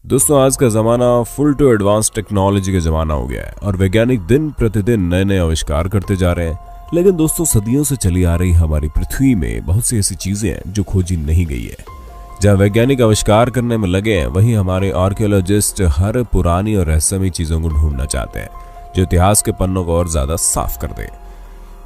दोस्तों आज का ज़माना फुल टू एडवांस टेक्नोलॉजी का ज़माना हो गया है और वैज्ञानिक दिन प्रतिदिन नए नए आविष्कार करते जा रहे हैं। लेकिन दोस्तों सदियों से चली आ रही हमारी पृथ्वी में बहुत सी ऐसी चीज़ें हैं जो खोजी नहीं गई है। जहाँ वैज्ञानिक आविष्कार करने में लगे हैं वहीं हमारे आर्कियोलॉजिस्ट हर पुरानी और रहस्यमयी चीज़ों को ढूंढना चाहते हैं जो इतिहास के पन्नों को और ज़्यादा साफ कर दे।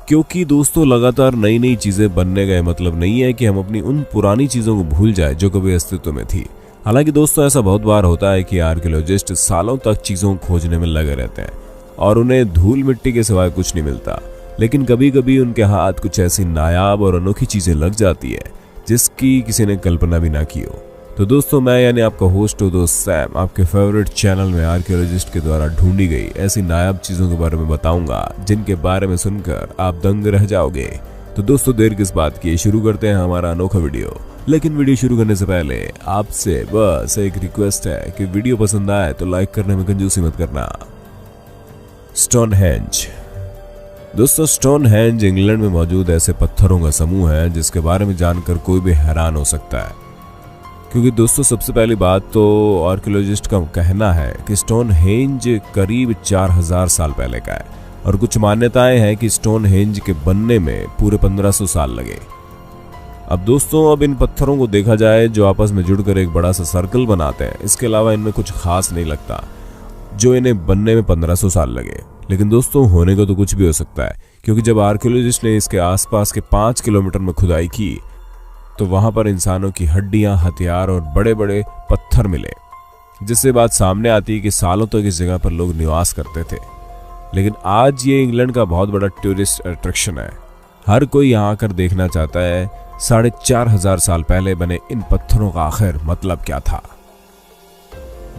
क्योंकि दोस्तों लगातार नई नई चीज़ें बनने का मतलब नहीं है कि हम अपनी उन पुरानी चीज़ों को भूल जाए जो कभी अस्तित्व में थी। हालांकि दोस्तों ऐसा बहुत बार होता है कि आर्कियोलॉजिस्ट सालों तक चीज़ों को खोजने में लगे रहते हैं और उन्हें धूल मिट्टी के सिवाय कुछ नहीं मिलता। लेकिन कभी कभी उनके हाथ कुछ ऐसी नायाब और अनोखी चीज़ें लग जाती है जिसकी किसी ने कल्पना भी ना की हो। तो दोस्तों मैं यानी आपका होस्ट हूँ दोस्त सैम, आपके फेवरेट चैनल में आर्कियोलॉजिस्ट के द्वारा ढूंढी गई ऐसी नायाब चीज़ों के बारे में बताऊंगा जिनके बारे में सुनकर आप दंग रह जाओगे। तो दोस्तों देर किस बात की, शुरू करते हैं हमारा अनोखा वीडियो। लेकिन वीडियो शुरू करने से पहले आपसे बस एक रिक्वेस्ट है कि वीडियो पसंद आए तो लाइक करने में कंजूसी मत करना। स्टोनहेंज। दोस्तों स्टोनहेंज इंग्लैंड में मौजूद ऐसे पत्थरों का समूह है जिसके बारे में जानकर कोई भी हैरान हो सकता है। क्योंकि दोस्तों सबसे पहली बात तो आर्कियोलॉजिस्ट का कहना है कि स्टोनहेंज करीब 4000 साल पहले का है और कुछ मान्यताएं हैं कि स्टोनहेंज के बनने में पूरे 1500 साल लगे। अब दोस्तों अब इन पत्थरों को देखा जाए जो आपस में जुड़कर एक बड़ा सा सर्कल बनाते हैं, इसके अलावा इनमें कुछ खास नहीं लगता जो इन्हें बनने में 1500 साल लगे। लेकिन दोस्तों होने को तो कुछ भी हो सकता है, क्योंकि जब आर्कियोलॉजिस्ट ने इसके आसपास के 5 किलोमीटर में खुदाई की तो वहां पर इंसानों की हड्डियां, हथियार और बड़े बड़े पत्थर मिले, जिससे बात सामने आती है कि सालों तक इस जगह पर लोग निवास करते थे। लेकिन आज ये इंग्लैंड का बहुत बड़ा टूरिस्ट अट्रैक्शन है। हर कोई यहाँ आकर देखना चाहता है 4500 साल पहले बने इन पत्थरों का आखिर मतलब क्या था।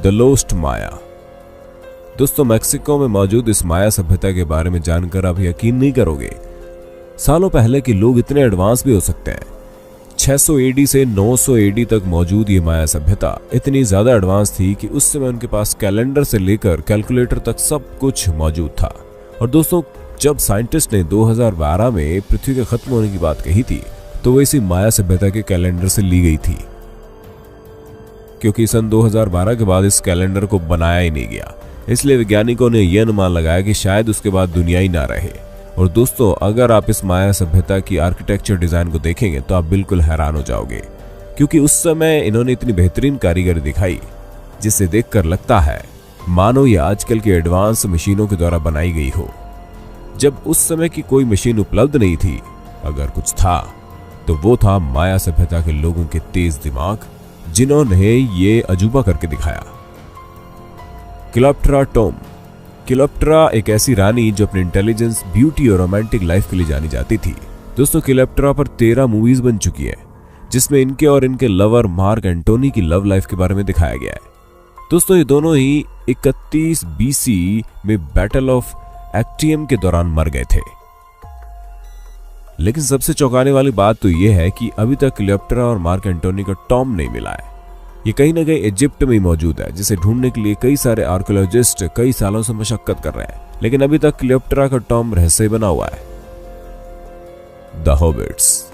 द लोस्ट माया। दोस्तों मेक्सिको में मौजूद इस माया सभ्यता के बारे में जानकर आप यकीन नहीं करोगे, सालों पहले के लोग इतने एडवांस भी हो सकते हैं। 600 एडी से 900 एडी तक मौजूद ये माया सभ्यता इतनी ज्यादा एडवांस थी कि उस समय उनके पास कैलेंडर से लेकर कैलकुलेटर तक सब कुछ मौजूद था। और दोस्तों जब साइंटिस्ट ने 2012 में पृथ्वी के खत्म होने की बात कही थी तो वो इसी माया सभ्यता के कैलेंडर से ली गई थी, क्योंकि सन 2012 के बाद इस कैलेंडर को बनाया ही नहीं गया। इसलिए वैज्ञानिकों ने यह अनुमान लगाया कि शायद उसके बाद दुनिया ही ना रहे। और दोस्तों अगर आप इस माया सभ्यता की आर्किटेक्चर डिजाइन को देखेंगे तो आप बिल्कुल हैरान हो जाओगे, क्योंकि उस समय इन्होंने इतनी बेहतरीन कारीगरी दिखाई जिसे देखकर लगता है मानो ये आजकल की एडवांस मशीनों के द्वारा बनाई गई हो। जब उस समय की कोई मशीन उपलब्ध नहीं थी, अगर कुछ था तो वो था माया सभ्यता के लोगों के तेज दिमाग, जिन्होंने ये अजूबा करके दिखाया। Cleopatra Tom. क्लियोपेट्रा एक ऐसी रानी जो अपनी इंटेलिजेंस, ब्यूटी और रोमांटिक लाइफ के लिए जानी जाती थी। दोस्तों क्लियोपेट्रा पर 13 मूवीज बन चुकी है जिसमें इनके और इनके लवर मार्क एंटोनी की लव लाइफ के बारे में दिखाया गया है। दोस्तों ये दोनों ही 31 BC में बैटल ऑफ एक्टियम के दौरान मर गए थे। लेकिन सबसे चौंकाने वाली बात तो यह है कि अभी तक क्लियोपेट्रा और मार्क एंटोनी का टॉम नहीं मिला है। ये कहीं ना कहीं इजिप्ट में मौजूद है, जिसे ढूंढने के लिए कई सारे आर्कियोलॉजिस्ट कई सालों से मशक्कत कर रहे हैं। लेकिन अभी तक क्लियोपेट्रा का टॉम रहस्य बना हुआ है। The habits.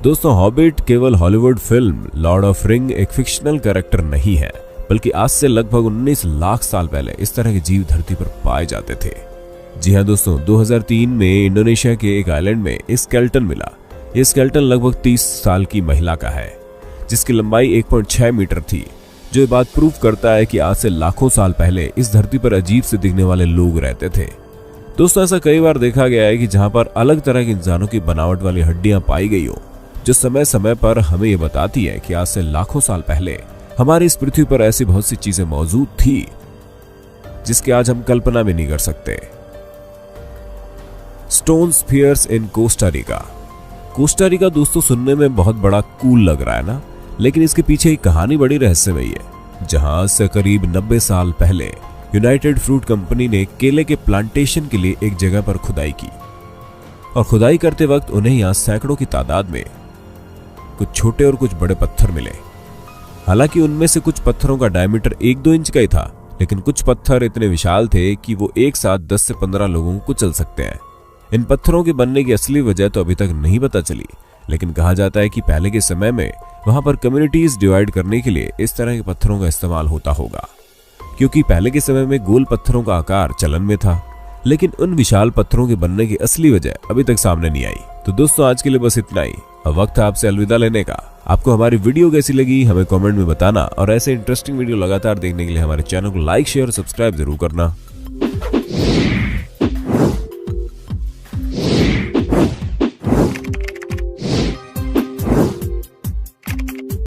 दोस्तों हॉबिट केवल Hollywood film Lord of ring एक फिक्शनल कैरेक्टर नहीं है, बल्कि आज से लगभग 19 लाख साल पहले इस तरह के जीव धरती पर पाए जाते थे। जी हाँ दोस्तों 2003 में इंडोनेशिया के एक आइलैंड में एक स्केलेटन मिला। यह स्केलेटन लगभग 30 साल की महिला का है जिसकी लंबाई 1.6 मीटर थी, जो ये बात प्रूव करता है कि आज से लाखों साल पहले इस धरती पर अजीब से दिखने वाले लोग रहते थे। दोस्तों ऐसा कई बार देखा गया है कि जहां पर अलग तरह के इंसानों की बनावट वाली हड्डियां पाई गई हो, जो समय समय पर हमें ये बताती है कि आज से लाखों साल पहले हमारी इस पृथ्वी पर ऐसी बहुत सी चीजें मौजूद थी जिसकी आज हम कल्पना भी नहीं कर सकते। स्टोन स्फीयर्स इन कोस्टा रिका। कोस्टा रिका दोस्तों सुनने में बहुत बड़ा कूल लग रहा है ना, लेकिन इसके पीछे एक कहानी बड़ी रहस्यमयी है। जहां से करीब 90 साल पहले यूनाइटेड फ्रूट कंपनी ने केले के प्लांटेशन के लिए एक जगह पर खुदाई की और खुदाई करते वक्त उन्हें यहां सैकड़ों की तादाद में कुछ छोटे और कुछ बड़े पत्थर मिले। हालांकि उनमें से कुछ पत्थरों का डायमीटर 1-2 इंच का ही था, लेकिन कुछ पत्थर इतने विशाल थे कि वो एक साथ 10 से 15 लोगों को कुचल सकते हैं। इन पत्थरों के बनने की असली वजह तो अभी तक नहीं पता चली, लेकिन कहा जाता है कि पहले के समय में वहां पर कम्युनिटीज डिवाइड करने के लिए इस तरह के पत्थरों का इस्तेमाल होता होगा, क्योंकि पहले के समय में गोल पत्थरों का आकार चलन में था। लेकिन उन विशाल पत्थरों के बनने की असली वजह अभी तक सामने नहीं आई। तो दोस्तों आज के लिए बस इतना ही। अब वक्त है आपसे अलविदा लेने का। आपको हमारी वीडियो कैसी लगी हमें कमेंट में बताना, और ऐसे इंटरेस्टिंग वीडियो लगातार देखने के लिए हमारे चैनल को लाइक, शेयर और सब्सक्राइब जरूर करना।